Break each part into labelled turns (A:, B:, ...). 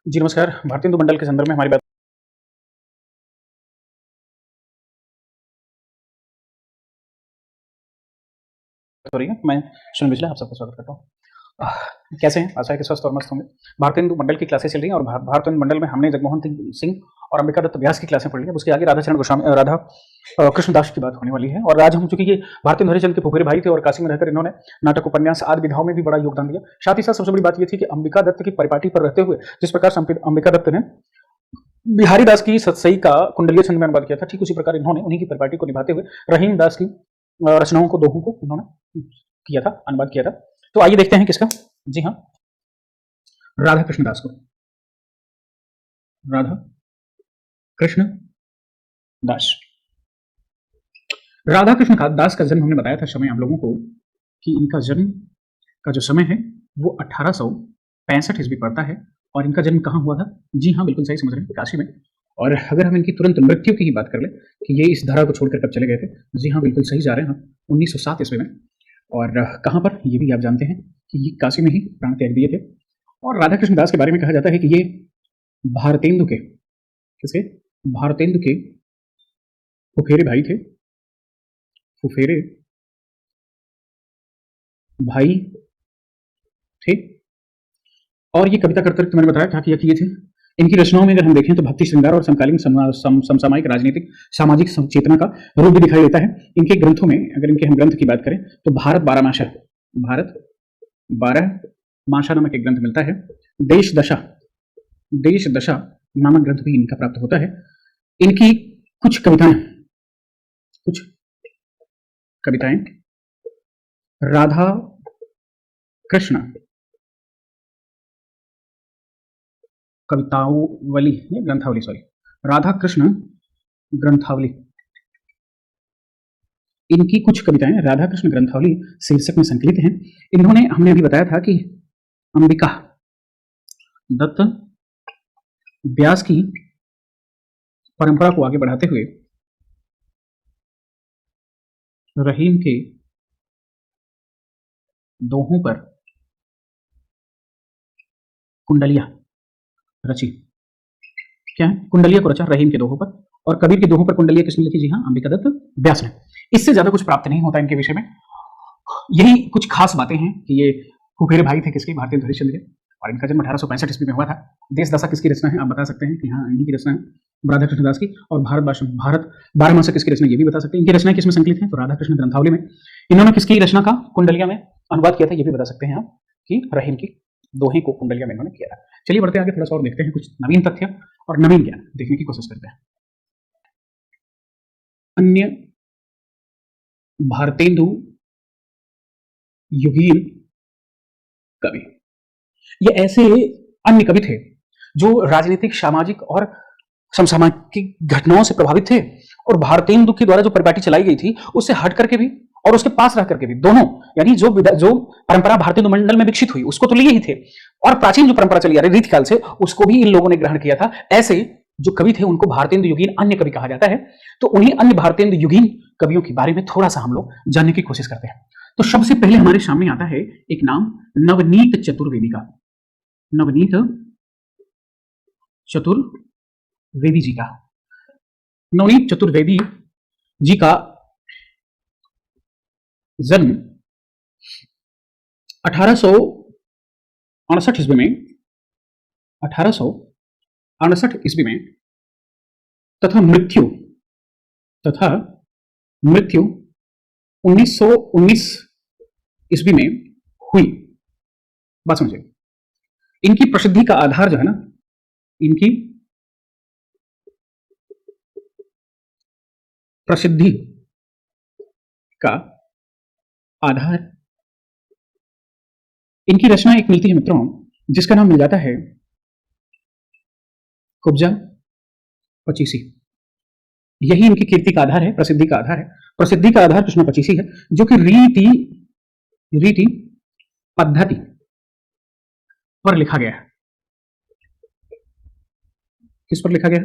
A: जी नमस्कार। भारतीय हिंदू मंडल के संदर्भ में हमारी बात हो रही है। मैं सुनील बिजला आप सबका स्वागत करता हूँ। कैसे हैं? आशा है कि स्वस्थ और मस्त होंगे। भारतीय हिंदू मंडल की क्लासेस चल रही हैं और भारतीय हिंदू मंडल में हमने जगमोहन सिंह और अंबिका दत्त व्यास की क्लासें पढ़ ली है। उसके आगे राधा चरण गोस्वामी राधा कृष्णदास की बात होने वाली है। और आज हम, चूंकि ये भारतीय हरिचंद के फुफेरे भाई थे और काशी में रहकर इन्होंने नाटक, उपन्यास आदि विधाओं में भी बड़ा योगदान दिया। साथ ही साथ सबसे बड़ी बात ये थी कि अंबिका दत्त की परिपाटी पर रहते हुए जिस प्रकार अंबिका दत्त ने बिहारी दास की सतसई का कुंडलीय छंद में अनुवाद किया था, ठीक उसी प्रकार इन्होंने उन्हीं की परिपाटी को निभाते हुए रहीम दास की रचनाओं को, दोहों को इन्होंने किया था, अनुवाद किया था। तो आइए देखते हैं किसका। जी हाँ, राधा कृष्ण दास को। राधा कृष्ण दास। राधा कृष्ण दास का जन्म हमने बताया था समय आप लोगों को कि इनका जन्म का जो समय है वो 1865 ईस्वी पड़ता है। और इनका जन्म कहाँ हुआ था? जी हाँ, बिल्कुल सही समझ रहे हैं, काशी में। और अगर हम इनकी तुरंत मृत्यु की ही बात कर ले कि ये इस धरा को छोड़कर कब चले गए थे, जी हाँ बिल्कुल सही जा रहे हैं, 1907 ईस्वी में। और कहाँ पर, ये भी आप जानते हैं कि ये काशी में ही प्राण त्याग दिए थे। और राधा कृष्ण दास के बारे में कहा जाता है कि ये भारतेंदु के, किसके? भारतेंदु के फुफेरे भाई थे। फुफेरे भाई थे। और ये कविता करते मैंने बताया क्या किया किए थे। इनकी रचनाओं में अगर हम देखें तो भक्ति श्रृंगार और समकालीन समसामयिक राजनीतिक सामाजिक चेतना का रूप भी दिखाई देता है। इनके ग्रंथों में अगर इनके हम ग्रंथ की बात करें तो भारत 12मासा, भारत 12मासा नामक एक ग्रंथ मिलता है। देश दशा नामक ग्रंथ भी इनका प्राप्त होता है। इनकी कुछ कविताएं राधा कृष्ण कवितावली, ग्रंथावली, सॉरी, राधा कृष्ण ग्रंथावली। इनकी कुछ कविताएं राधा कृष्ण ग्रंथावली शीर्षक में संकलित हैं। इन्होंने, हमने अभी बताया था कि अंबिका दत्त व्यास की परंपरा को आगे बढ़ाते हुए रहीम के दोहों पर कुंडलिया रची। क्या है? कुंडलिया को रचा रहीम के दोहों पर। और कबीर के दोहों पर कुंडलिया किसने लिखी? जी हाँ, अंबिका दत्त व्यास ने। इससे ज्यादा कुछ प्राप्त नहीं होता इनके विषय में। यही कुछ खास बातें हैं कि ये फुफेरे भाई थे किसके? भारतीय हरिश्चंद्र के। और इनका जन्म 1865 ईस्वी में हुआ था। देश दशा किसकी रचना है? आप बता सकते हैं कि हाँ इन्हीं की रचना है, राधा कृष्ण दास की। और भारत 12मासा किसकी रचना? ये भी बता सकते हैं। इनकी रचनाएं किसमें संकलित हैं? तो राधा कृष्ण ग्रंथावली में। इन्होंने किसकी रचना का कुंडलिया में अनुवाद किया था? ये भी बता सकते हैं आप कि रहीम की दोहे को कुंडलिया में इन्होंने किया था। चलिए बढ़ते आगे, थोड़ा सा और देखते हैं, कुछ नवीन तथ्य और नवीन ज्ञान देखने की कोशिश करते हैं। अन्य भारतेंदु युगीन कवि, ये ऐसे अन्य कवि थे जो राजनीतिक, सामाजिक और समसामयिक घटनाओं से प्रभावित थे। और भारतेंदु के द्वारा जो परिपाटी चलाई गई थी उससे हट करके भी और उसके पास रह करके भी, दोनों, यानी जो परंपरा भारतीय मंडल में विकसित हुई उसको तो लिए ही थे, और प्राचीन जो परंपरा चली आ रही रीतिकाल से उसको भी इन लोगों ने ग्रहण किया था। ऐसे जो कवि थे उनको भारतेंदु युगीन अन्य कवि कहा जाता है। तो उन्हीं अन्य भारतेंदु युगीन कवियों के बारे में थोड़ा सा हम लोग जानने की कोशिश करते हैं। तो सबसे पहले हमारे सामने आता है एक नाम, नवनीत चतुर्वेदी का। नवनीत चतुर्वेदी जी का। नवनीत चतुर्वेदी जी का जन्म 1868 ईस्वी में, 1868 ईस्वी में, तथा मृत्यु 1919 ईस्वी में हुई। बात समझिए, इनकी प्रसिद्धि का आधार जो है ना, इनकी प्रसिद्धि का आधार, इनकी रचना एक मिलती है मित्रों जिसका नाम मिल जाता है कुब्जा पचीसी। यही इनकी कीर्ति का आधार है, प्रसिद्धि का आधार है। प्रसिद्धि का आधार कृष्ण पचीसी है, जो कि रीति पद्धति पर लिखा गया है। किस पर लिखा गया?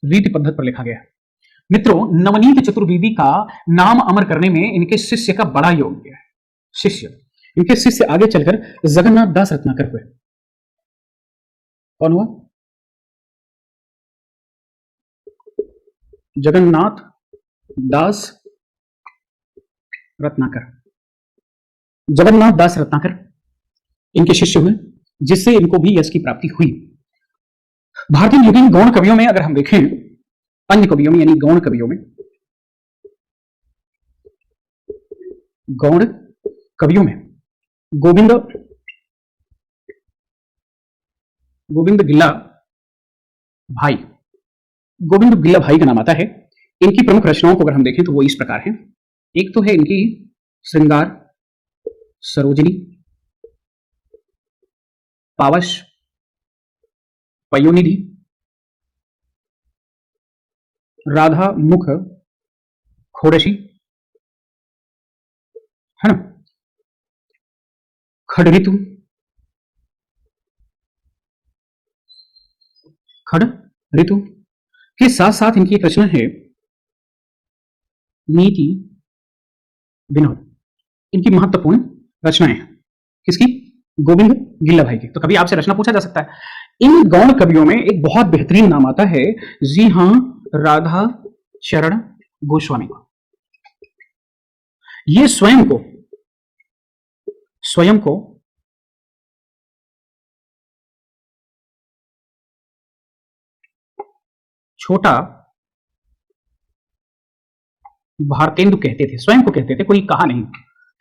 A: रीति पद्धति पर लिखा गया है। मित्रों, नवनीत चतुर्वेदी का नाम अमर करने में इनके शिष्य का बड़ा योग्य है। इनके शिष्य आगे चलकर जगन्नाथ दास रत्नाकर हुए। कौन हुआ? जगन्नाथ दास रत्नाकर। जगन्नाथ दास रत्नाकर इनके शिष्य हुए, जिससे इनको भी यश की प्राप्ति हुई। भारतीय युगीन गौण कवियों में अगर हम देखें, अन्य कवियों में यानी गौण कवियों में, गौण कवियों में गोविंद गिल्ला भाई, गोविंद गिल्ला भाई का नाम आता है। इनकी प्रमुख रचनाओं को अगर हम देखें तो वो इस प्रकार हैं। एक तो है इनकी श्रृंगार सरोजिनी, पावश, पयोनिधि, राधा मुख खोड़शी, है ना, खड़ ऋतु के साथ साथ इनकी एक रचना है नीति विनोद। इनकी महत्वपूर्ण रचनाएं हैं किसकी? गोविंद गिल्ला भाई की। तो कभी आपसे रचना पूछा जा सकता है। इन गौण कवियों में एक बहुत बेहतरीन नाम आता है, जी हां, राधा चरण गोस्वामी का। ये स्वयं को छोटा भारतेंदु कहते थे। स्वयं को कहते थे, कोई कहा नहीं,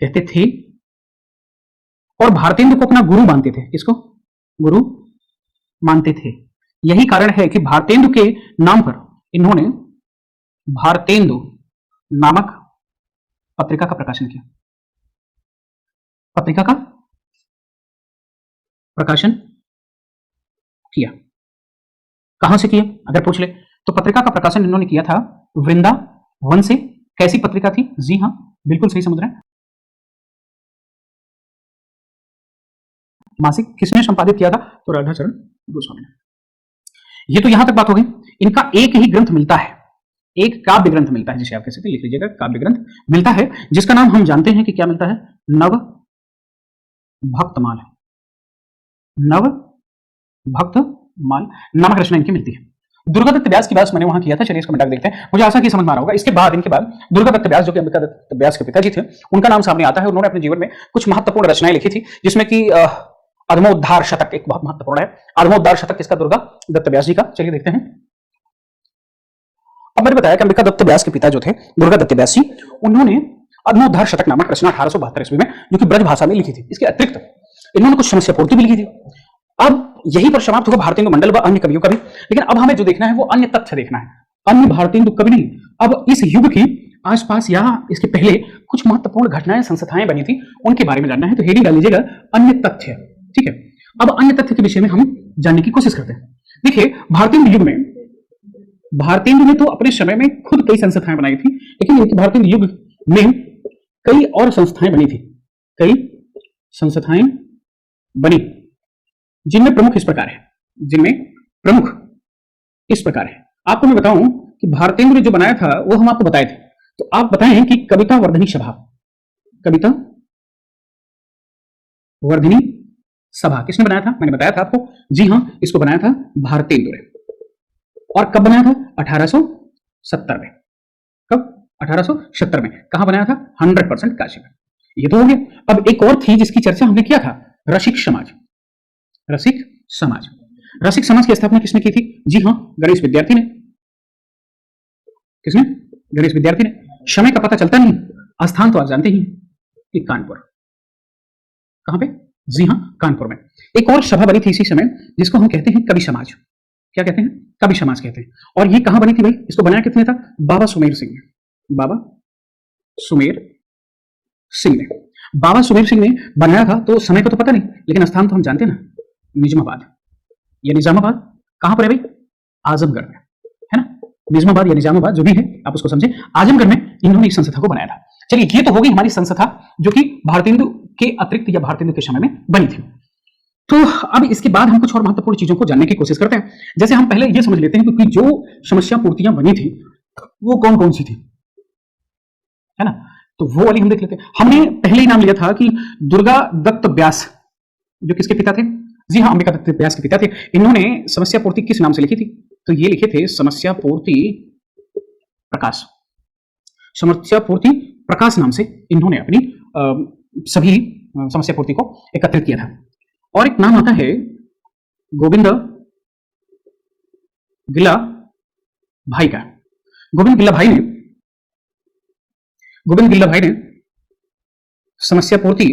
A: कहते थे। और भारतेंदु को अपना गुरु मानते थे। किसको गुरु मानते थे? यही कारण है कि भारतेंदु के नाम पर इन्होंने भारतेंदु नामक पत्रिका का प्रकाशन किया। पत्रिका का प्रकाशन किया। कहां से किया अगर पूछ ले तो पत्रिका का प्रकाशन इन्होंने किया था वृंदावन से। कैसी पत्रिका थी? जी हां, बिल्कुल सही समझ रहे हैं, मासिक। किसने संपादित किया था? तो राधाचरण गोस्वामी ने। ये तो यहां तक बात हो गई। इनका एक ही ग्रंथ मिलता है, एक काव्य ग्रंथ मिलता है, जिसे आप कह सकते हैं, लिख लीजिएगा, काव्य ग्रंथ मिलता है, जिसका नाम हम जानते हैं कि क्या मिलता है? नव भक्तमाल। नव भक्तमाल नामक रचना इनकी मिलती है। दुर्गादत्त व्यास की बात मैंने वहां किया था। चलिए इसको मिटा देखते हैं, मुझे आशा की समझ में आ रहा होगा। इनके बाद दुर्गादत्त व्यास, जो कि अंबिका दत्त व्यास के पिताजी थे, उनका नाम सामने आता है। उन्होंने अपने जीवन में कुछ महत्वपूर्ण रचनाएं लिखी थी, जिसमें कि अधमोद्धार शतक एक बहुत महत्वपूर्ण है। अधमोद्धार शतक किसका? दुर्गा दत्त व्यास जी का। चलिए देखते हैं। अब मैंने बताया कि अंबिका दत्त व्यास के पिता जो थे दुर्गा दत्त व्यास जी, उन्होंने अधमोद्धार शतक नामक रचना 1872 ईस्वी में, जो कि ब्रज भाषा में लिखी थी। इसके अतिरिक्त इन्होंने कुछ समस्या पूर्ति भी लिखी थी। अब यही पर समाप्त हुआ भारतेंदु मंडल व अन्य कवियों का भी। लेकिन अब हमें जो देखना है वो अन्य तथ्य देखना है, अन्य भारतेंदु कवि नहीं। अब इस युग की आसपास या इसके पहले कुछ महत्वपूर्ण घटनाएं, संस्थाएं बनी थी, उनके बारे में जानना है। तो हेडिंग डाल लीजिएगा अन्य तथ्य। ठीक है, अब अन्य तथ्य के विषय में हम जानने की कोशिश करते हैं। देखिए, भारतेंदु युग में भारतेंदु ने तो अपने समय में खुद कई संस्थाएं बनाई थी, लेकिन भारतेंदु युग में कई और संस्थाएं बनी थी। कई संस्थाएं बनी, जिनमें प्रमुख इस प्रकार है। आपको मैं बताऊं कि भारतेंदु ने जो बनाया था वो हम आपको बताए थे। तो आप बताएं कि कविता वर्धनी सभा किसने बनाया था? मैंने बताया था आपको, जी हां, इसको बनाया था भारतेंदु ने। और कब बनाया था? 1870 में। कब? 1870 में। कहां बनाया था? 100% काशी में। ये तो हो गया। अब एक और थी जिसकी चर्चा हमने किया था, रसिक समाज की स्थापना किसने की थी? जी हां, गणेश विद्यार्थी ने। किसने? गणेश विद्यार्थी ने। समय का पता चलता नहीं, स्थान तो आप जानते ही कि कानपुर। कहां पे? जी हां, कानपुर में। एक और सभा बनी थी इसी समय, जिसको हम कहते हैं कवि समाज। क्या कहते हैं? कवि समाज कहते हैं। और ये कहां बनी थी भाई? इसको बनाया किसने था? बाबा सुमेर सिंह ने। बाबा सुमेर सिंह ने बनाया था। तो समय का तो पता नहीं, लेकिन स्थान तो हम जानते हैं ना, निजामाबाद या निजामाबाद। कहां पर है भाई? आजमगढ़ में, है ना। निजामाबाद या निजामाबाद जो भी है आप उसको समझे। आजमगढ़ में इन्होंने इस संस्था को बनाया था। चलिए, ये तो हो गई हमारी संस्था जो कि भारतेंदु के अतिरिक्त या भारतेंदु के समय में बनी थी। तो अब इसके बाद हम कुछ और महत्वपूर्ण चीजों को जानने की कोशिश करते हैं। जैसे हम पहले ये समझ लेते हैं कि जो समस्या पूर्तियां बनी थी वो कौन कौन सी थी, है ना। तो वो वाली हम देख लेते हैं। हमने पहले ही नाम लिया था कि दुर्गा दत्त व्यास, जो किसके पिता थे? जी हां, अंबिका दत्त व्यास के पिता थे। इन्होंने समस्या पूर्ति किस नाम से लिखी थी? तो ये लिखे थे समस्या पूर्ति प्रकाश, समस्या पूर्ति प्रकाश नाम से इन्होंने अपनी सभी समस्या पूर्ति को एकत्रित किया था। और एक नाम आता है गोविंद गिल्ला भाई का। गोविंद गिल्ला भाई ने समस्या पूर्ति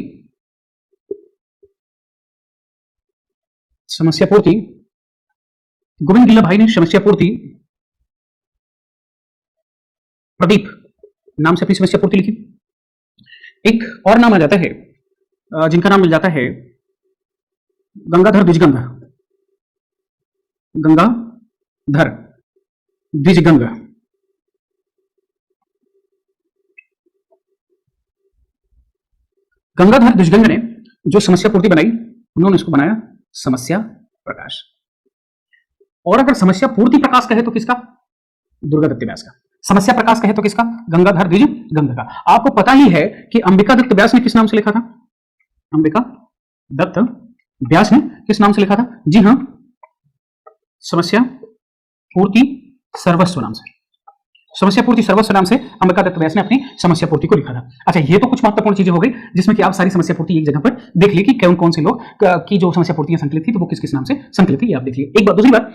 A: गोविंद गिल्ला भाई ने समस्या पूर्ति प्रदीप नाम से अपनी समस्या पूर्ति लिखी। एक और नाम आ जाता है जिनका नाम मिल जाता है गंगाधर द्विजगंग। गंगाधर द्विजगंग ने जो समस्या पूर्ति बनाई, उन्होंने इसको बनाया समस्या प्रकाश। और अगर समस्या पूर्ति प्रकाश कहे तो किसका? दुर्गादत्त व्यास का। समस्या प्रकाश कहे तो किसका? गंगाधर द्विजगंग का। आपको पता ही है कि अंबिका दत्त व्यास ने किस नाम से लिखा था? अंबिका दत्त व्यास ने किस नाम से लिखा था? जी हां, समस्या पूर्ति सर्वस्व नाम से। समस्या पूर्ति सर्वस्व नाम से अंबिका दत्त व्यास ने अपनी समस्या पूर्ति को लिखा था। अच्छा, ये तो कुछ महत्वपूर्ण चीजें हो गई जिसमें कि आप सारी समस्या पूर्ति एक जगह पर देख लिए कि कौन कौन से लोग की जो समस्या पूर्तियां संकलित थी तो वो किस किस नाम से संकलित थी, ये आप देख लिए। एक बात। दूसरी बात,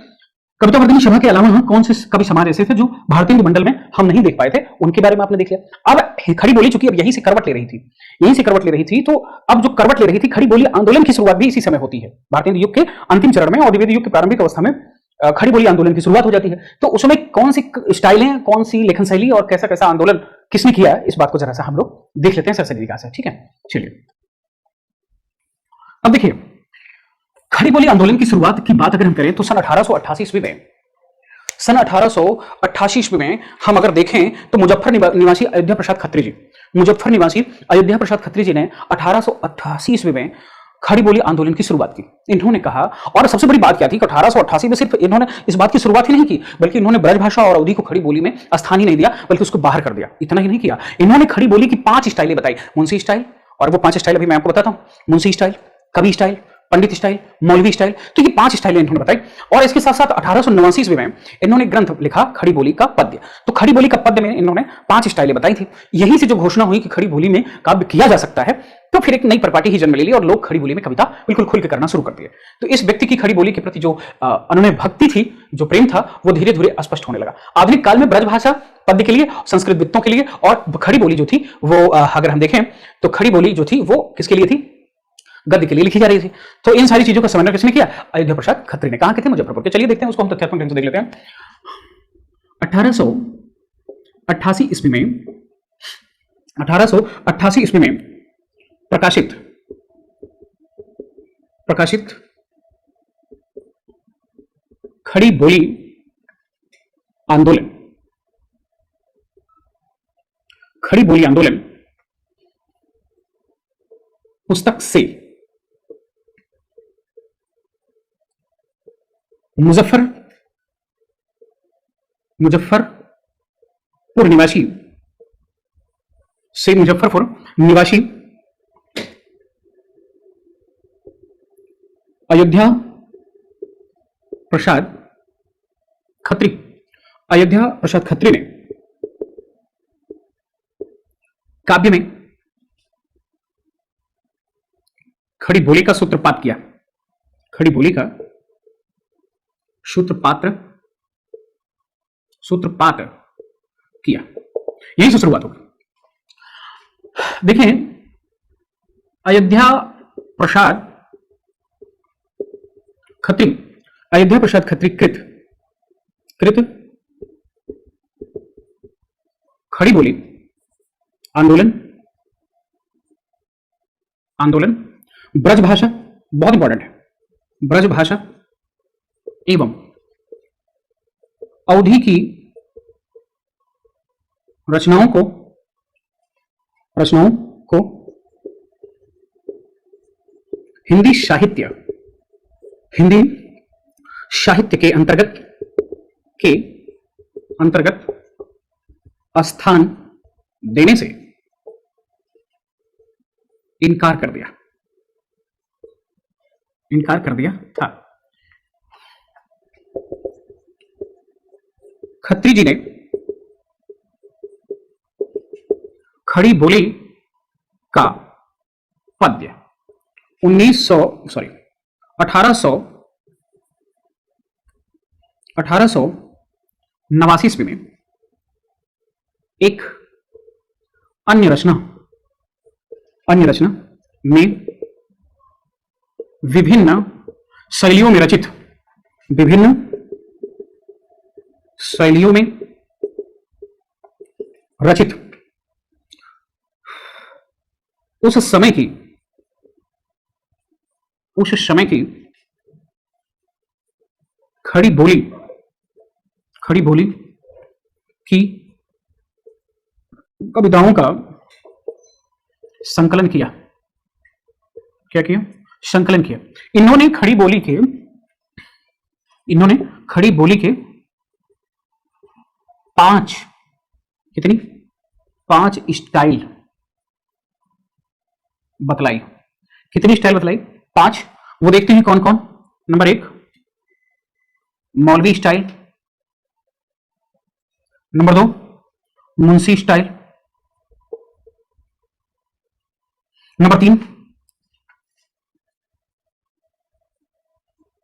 A: कविता वर्धनी सभा के अलावा कौन से कवि समाज ऐसे थे जो भारतीय हिंदू मंडल में हम नहीं देख पाए थे, उनके बारे में आपने देख लिया। अब खड़ी बोली चूंकि अब यहीं से करवट ले रही थी, तो अब जो करवट ले रही थी, खड़ी बोली आंदोलन की शुरुआत भी इसी समय होती है। भारतीय युग के अंतिम चरण में और द्विवेदी युग की प्रारंभिक अवस्था में खड़ी बोली आंदोलन की शुरुआत हो जाती है। तो उसमें कौन सी स्टाइलें, कौन सी लेखन शैली और कैसा कैसा आंदोलन किसने किया, इस बात को जरा सा हम लोग देख लेते हैं सरसरी विकास है। ठीक है, चलिए अब देखिए, खड़ी बोली आंदोलन की शुरुआत की बात अगर हम करें तो सन 1888 ईस्वी में हम अगर देखें तो मुजफ्फर निवासी अयोध्या प्रसाद खत्री जी ने 1888 ईस्वी में खड़ी बोली आंदोलन की शुरुआत की। इन्होंने कहा, और सबसे बड़ी बात क्या थी कि 1888 में सिर्फ इन्होंने इस बात की शुरुआत ही नहीं की, बल्कि इन्होंने ब्रजभाषा और अवधी को खड़ी बोली में स्थान ही नहीं दिया, बल्कि उसको बाहर कर दिया। इतना ही नहीं किया, इन्होंने खड़ी बोली की 5 स्टाइलें बताई। मुंशी स्टाइल, और वो 5 स्टाइल अभी मैं आपको बताता हूं। मुंशी स्टाइल, कवि स्टाइल, पंडित स्टाइल, मौलवी स्टाइल, तो ये 5 स्टाइलें इन्होंने बताई। और इसके साथ साथ 1889 ईस्वी में इन्होंने ग्रंथ लिखा खड़ी बोली का पद्य। तो खड़ी बोली का पद्य में इन्होंने 5 स्टाइलें बताई थी। यहीं से जो घोषणा हुई कि खड़ी बोली में काव्य किया जा सकता है, तो फिर एक नई परिपाटी ही जन्म ले ली और लोग खड़ी बोली में कविता बिल्कुल खुल के करना शुरू कर दिए। तो इस व्यक्ति की खड़ी बोली के प्रति जो अनन्य भक्ति थी, जो प्रेम था, वो धीरे धीरे स्पष्ट होने लगा। आधुनिक काल में ब्रजभाषा पद्य के लिए, संस्कृत विद्तों के लिए, और खड़ी बोली जो थी वो अगर हम देखें तो खड़ी बोली जो थी वो किसके लिए थी? गद्य के लिए लिखी जा रही थी। तो इन सारी चीजों का समन्वय किसने किया? अयोध्या प्रसाद खत्री ने। कहां के थे? मुजफ्फरपुर के। चलिए देखते हैं उसको, हम तथ्यात्मक ढंग से देख लेते हैं। 1888 ईस्वी में प्रकाशित खड़ी बोली आंदोलन पुस्तक से मुजफ्फरपुर निवासी अयोध्या प्रसाद खत्री ने काव्य में खड़ी बोली का सूत्रपात किया। खड़ी बोली का सूत्रपात किया। यहीं से शुरुआत होगी। देखिए, अयोध्या प्रसाद खत्री कृत खड़ी बोली आंदोलन ब्रजभाषा, बहुत इंपॉर्टेंट है, ब्रजभाषा एवं अवधी की रचनाओं को हिंदी साहित्य के अंतर्गत स्थान देने से इनकार कर दिया था। खत्री जी ने खड़ी बोली का पद्य 1889 ईस्वी में एक अन्य रचना में विभिन्न शैलियों में रचित उस समय की खड़ी बोली की कविताओं का संकलन किया। क्या किया? संकलन किया। इन्होंने खड़ी बोली के 5 स्टाइल बतलाई। कितनी स्टाइल बतलाई? 5। वो देखते हैं कौन कौन। नंबर 1 मौलवी style, number 2 Munshi style, number 3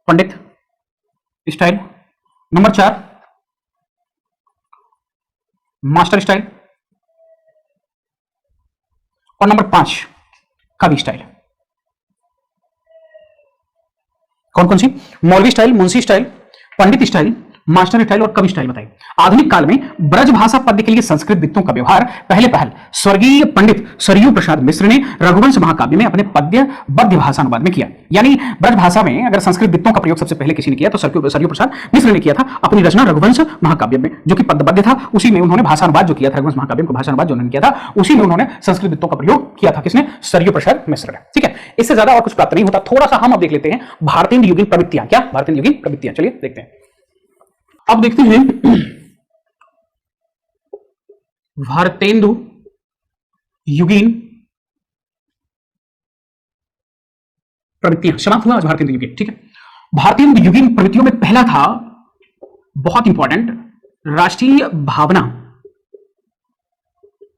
A: पंडित स्टाइल, नंबर 4 मास्टर स्टाइल और नंबर 5 कवि स्टाइल। कौन कौन सी? मौलवी स्टाइल, मुंशी स्टाइल, पंडित स्टाइल, मास्टर स्टाइल और कवि स्टाइल बताई। आधुनिक काल में ब्रज भाषा पद्य के लिए संस्कृत विद्वानों का व्यवहार पहल स्वर्गीय पंडित सरयू प्रसाद मिश्र ने रघुवंश महाकाव्य में अपने पद्य बद्य भाषा अनुवाद में किया। यानी ब्रज भाषा में अगर संस्कृत विद्वानों का प्रयोग सबसे पहले किसी ने किया तो सरयू प्रसाद मिश्र ने किया था अपनी रचना रघुवंश महाकाव्य में, जो कि पद्य बद्य था। उसी में उन्होंने भाषा अनुवाद जो किया था, रघुवंश महाकाव्य को भाषा अनुवाद जो उन्होंने किया था, उसी में उन्होंने संस्कृत विद्वानों का प्रयोग किया था। किसने? सरयू प्रसाद मिश्र ने। ठीक है, इससे ज्यादा और कुछ प्राप्त नहीं होता। थोड़ा सा हम अब देख लेते हैं भारतेंदु युगीन प्रवृत्तियां। क्या? भारतेंदु युगीन प्रवृत्तियां। चलिए देखते हैं। अब देखते हैं भारतेंदु युगीन प्रवृत्तियां। समाप्त हुआ आज भारतेंदु युगीन। ठीक है, भारतेंदु युगीन प्रवृत्तियों में पहला था, बहुत इंपॉर्टेंट, राष्ट्रीय भावना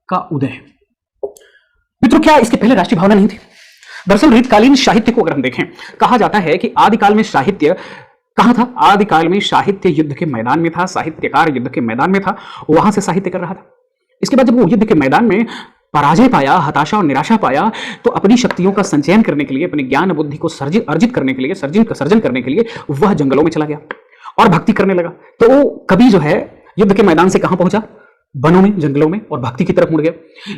A: का उदय। मित्रों, क्या इसके पहले राष्ट्रीय भावना नहीं थी? दरअसल रीतकालीन साहित्य को अगर हम देखें, कहा जाता है कि आदिकाल में साहित्य कहां था? आदिकाल में साहित्य युद्ध के मैदान में था, साहित्यकार युद्ध के मैदान में था, वहां से साहित्य कर रहा था। इसके बाद जब वो युद्ध के मैदान में पराजय पाया, हताशा और निराशा पाया, तो अपनी शक्तियों का संचयन करने के लिए, अपने ज्ञान बुद्धि को अर्जित करने के लिए, सर्जन करने के लिए वह जंगलों में चला गया और भक्ति करने लगा। तो कवि जो है युद्ध के मैदान से कहां पहुंचा? वनों में, जंगलों में, और भक्ति की तरफ मुड़ गया।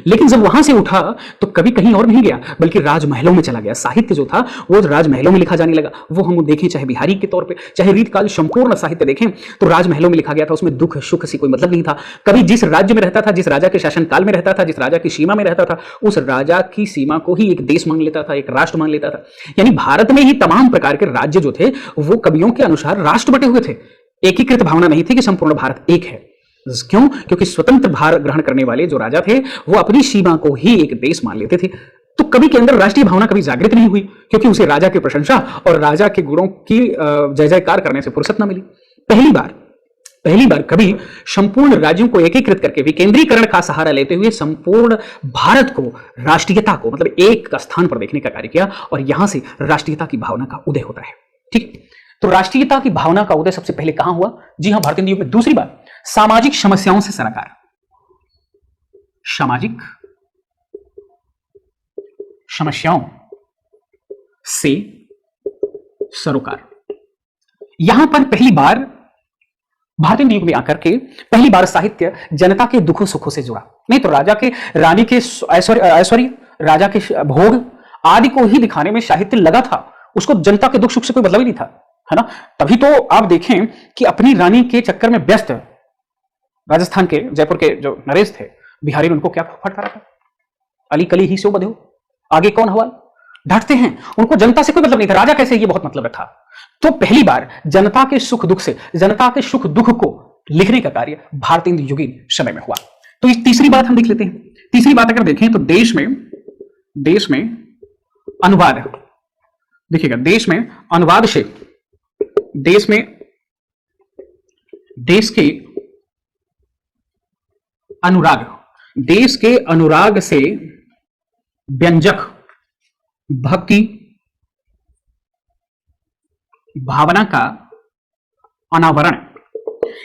A: लेकिन जब वहां से उठा तो कभी कहीं और नहीं गया, बल्कि राजमहलों में चला गया। साहित्य जो था वो राजमहलों में लिखा जाने लगा। वो हम देखें, चाहे बिहारी के तौर पे, चाहे रीतकाल संपूर्ण साहित्य देखें, तो राजमहलों में लिखा गया था। उसमें दुख सुख से कोई मतलब नहीं था। कभी जिस राज्य में रहता था, जिस राजा के शासन काल में रहता था, जिस राजा की सीमा में रहता था, उस राजा की सीमा को ही एक देश मान लेता था, एक राष्ट्र मान लेता था। यानी भारत में ही तमाम प्रकार के राज्य जो थे वो कवियों के अनुसार राष्ट्र बटे हुए थे। एकीकृत भावना नहीं थी कि संपूर्ण भारत एक है। क्यों? क्योंकि स्वतंत्र भार ग्रहण करने वाले जो राजा थे वो अपनी सीमा को ही एक देश मान लेते थे। तो कवि के अंदर राष्ट्रीय भावना कभी जागृत नहीं हुई, क्योंकि उसे राजा की प्रशंसा और राजा के गुणों की जय जयकार करने से फुर्सत न मिली। पहली बार कभी संपूर्ण राज्यों को एकीकृत करके विकेंद्रीकरण का सहारा लेते हुए संपूर्ण भारत को, राष्ट्रीयता को, मतलब एक स्थान पर देखने का कार्य किया, और यहां से राष्ट्रीयता की भावना का उदय होता है। ठीक, तो राष्ट्रीयता की भावना का उदय सबसे पहले कहां हुआ? जी हां, भारतीय युग में। दूसरी बार सामाजिक समस्याओं से सरोकार। सामाजिक समस्याओं से सरोकार। यहां पर पहली बार भारतीय युग में आकर के पहली बार साहित्य जनता के दुखों सुखों से जुड़ा। नहीं तो राजा के, रानी के ऐश्वर्य, राजा के भोग आदि को ही दिखाने में साहित्य लगा था। उसको जनता के दुख सुख से कोई मतलब ही नहीं था, है ना। तभी तो आप देखें कि अपनी रानी के चक्कर में व्यस्त राजस्थान के, जयपुर के जो नरेश थे, बिहारी ने उनको क्या फटकारा था? अली कली ही सो बधो, आगे कौन हवाल? डांटते हैं। उनको जनता से कोई मतलब नहीं था, राजा कैसे, ये बहुत मतलब रखा। तो पहली बार जनता के सुख दुख से, जनता के सुख दुख को लिखने का कार्य भारतेंदु युगीन समय में हुआ। तो इस तीसरी बात हम देख लेते हैं। तीसरी बात अगर देखें तो देश में अनुवाद, देखिएगा, देश में अनुवाद से देश के अनुराग, देश के अनुराग से व्यंजक भक्ति भावना का अनावरण,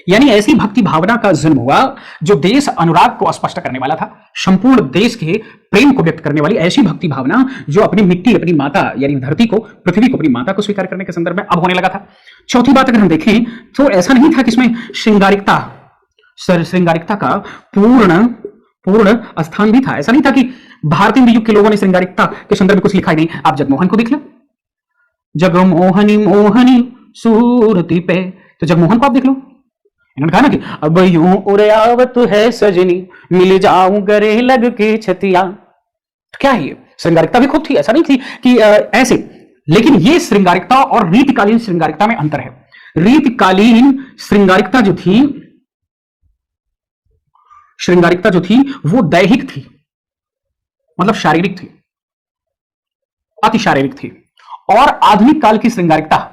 A: यानी ऐसी भक्ति भावना का जन्म हुआ जो देश अनुराग को स्पष्ट करने वाला था, संपूर्ण देश के प्रेम को व्यक्त करने वाली ऐसी भक्ति भावना जो अपनी मिट्टी, अपनी माता यानी धरती को, पृथ्वी को अपनी माता को स्वीकार करने के संदर्भ में अब होने लगा था। चौथी बात अगर हम देखें तो ऐसा नहीं था कि इसमें श्रृंगारिकता का पूर्ण स्थान भी था। ऐसा नहीं था कि भारतीय युग के लोगों ने श्रृंगारिकता के संदर्भ में कुछ लिखा ही नहीं। आप जगमोहन को देख लो, जगमोहनी मोहनी सूरती पे, तो जगमोहन को आप देख लो, इन्होंने कहा ना कि अब यूं उड़ावत है सजनी मिल जाऊं गरे लग के छतिया। तो क्या है ये? श्रृंगारिकता भी खूब थी, ऐसा नहीं थी कि ऐसे, लेकिन ये श्रृंगारिकता और रीतिकालीन श्रृंगारिकता में अंतर है। रीतिकालीन श्रृंगारिकता जो थी वो दैहिक थी, मतलब शारीरिक थी, अति शारीरिक थी। और आधुनिक काल की श्रृंगारिकता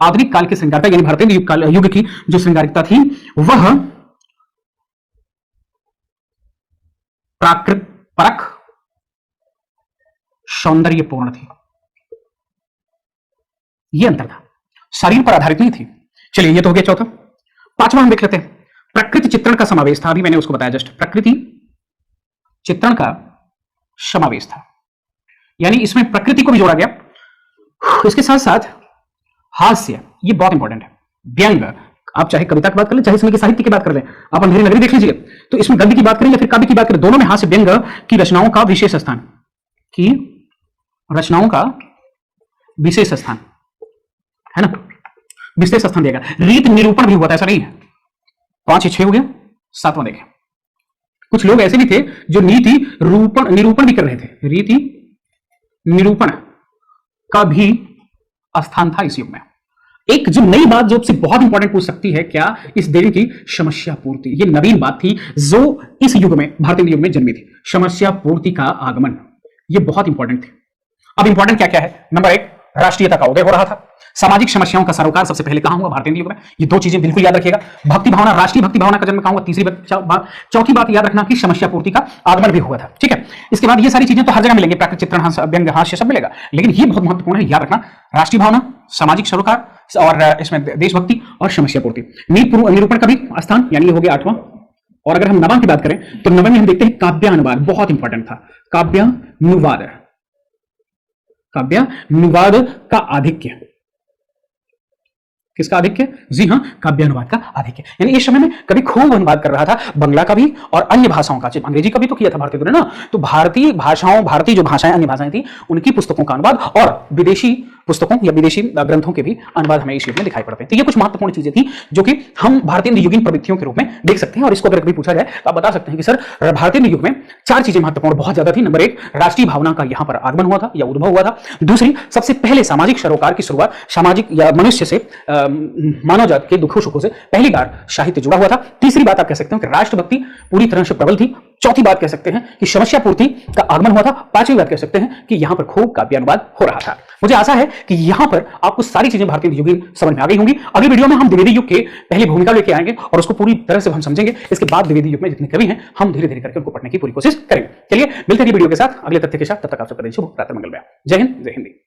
A: यानी भारतीय युग की जो श्रृंगारिकता थी वह प्राकृत परक सौंदर्यपूर्ण थी। यह अंतर था, शरीर पर आधारित नहीं थी। चलिए, यह तो हो गया चौथा। पांचवा हम देख लेते हैं, प्रकृति चित्रण का समावेश था। अभी मैंने उसको बताया जस्ट, प्रकृति चित्रण का समावेश था, यानी इसमें प्रकृति को भी जोड़ा गया। इसके साथ साथ हास्य, ये बहुत इंपॉर्टेंट है। व्यंग, आप चाहे कविता की बात कर लें, चाहे इसमें की साहित्य की बात कर लें, आप अंधेरी नगरी देख लीजिए, तो इसमें गद्य की बात करें या फिर काव्य की बात करें, दोनों में हास्य व्यंग की रचनाओं का विशेष स्थान है ना, विशेष स्थान दिया गया। रीत निरूपण भी हुआ था, ऐसा नहीं है। 5 या 6 हो गया। 7वां देखें, कुछ लोग ऐसे भी थे जो नीति निरूपण भी कर रहे थे। रीति निरूपण का भी स्थान था इस युग में। एक जो नई बात जो आपसे बहुत इंपॉर्टेंट पूछ सकती है, क्या इस देवी की समस्या पूर्ति, ये नवीन बात थी जो इस युग में, भारतीय युग में जन्मी थी। समस्या पूर्ति का आगमन, ये बहुत इंपॉर्टेंट थी। अब इंपॉर्टेंट क्या क्या है? नंबर 1, राष्ट्रीयता का उदय हो रहा था। सामाजिक समस्याओं का सरोकार सबसे पहले कहां हुआ? भारतीय युग में। ये 2 चीजें बिल्कुल याद रखिएगा। भक्ति भावना, राष्ट्रीय भक्ति भावना का जन्म कहां हुआ? तीसरी बात। चौथी बात याद रखना कि समस्या पूर्ति का आगमन भी हुआ था। ठीक है, इसके बाद ये सारी चीजें तो हर जगह मिलेंगी, प्राकृतिक चित्रण, व्यंग, हास्य सब मिलेगा, लेकिन ये बहुत महत्वपूर्ण है, याद रखना। राष्ट्रीय भावना, सामाजिक सरोकार और इसमें देशभक्ति और समस्या पूर्ति। निरूपण का भी स्थान, यानी ये हो गया 8वां। और अगर हम नवां की बात करें तो नवें में हम देखते हैं काव्यानुवाद, बहुत इंपॉर्टेंट था। काव्यानुवाद का आधिक्य, किसका आधिक्य? जी हां, काव्यानुवाद का आधिक्य। यानी इस समय में कभी खूब अनुवाद कर रहा था, बंगला का भी और अन्य भाषाओं का, अंग्रेजी का भी तो किया था भारतीय ने ना, तो भारतीय जो भाषाएं, अन्य भाषाएं थी, उनकी पुस्तकों का अनुवाद और विदेशी पुस्तकों या विदेशी ग्रंथों के भी अनुवाद हमें इस युग में दिखाई पड़ते हैं। तो ये कुछ महत्वपूर्ण चीजें थी जो कि हम भारतीय युगीन प्रवृत्तियों के रूप में देख सकते हैं। और इसको अगर कभी पूछा जाए तो आप बता सकते हैं कि सर भारतीय युग में 4 चीजें महत्वपूर्ण बहुत ज्यादा थी। नंबर 1, राष्ट्रीय भावना का यहां पर आगमन हुआ था या उद्भव हुआ था। दूसरी, सबसे पहले सामाजिक सरोकार की शुरुआत, सामाजिक या मनुष्य से, मानव जाति के दुखों सुखों से पहली बार साहित्य जुड़ा हुआ था। तीसरी बात आप कह सकते हो कि राष्ट्रभक्ति पूरी तरह से प्रबल थी। चौथी बात कह सकते हैं कि समस्या पूर्ति का आगमन हुआ था। 5वीं बात कह सकते हैं कि यहां पर खूब काव्यानुवाद हो रहा था। मुझे आशा है कि यहां पर आपको सारी चीजें भारतीय युगीन समझ में आ गई होंगी। अगली वीडियो में हम द्विवेदी युग के पहली भूमिका लेके आएंगे और उसको पूरी तरह से हम समझेंगे। इसके बाद द्विवेदी युग में जितने कवि हैं हम धीरे धीरे करके उनको पढ़ने की पूरी कोशिश करेंगे। चलिए मिलते हैं वीडियो के साथ, अगले तथ्य के साथ। तब तक आप सबका दिन शुभ, रात्रि मंगलमय। जय हिंद, जय हिंदी।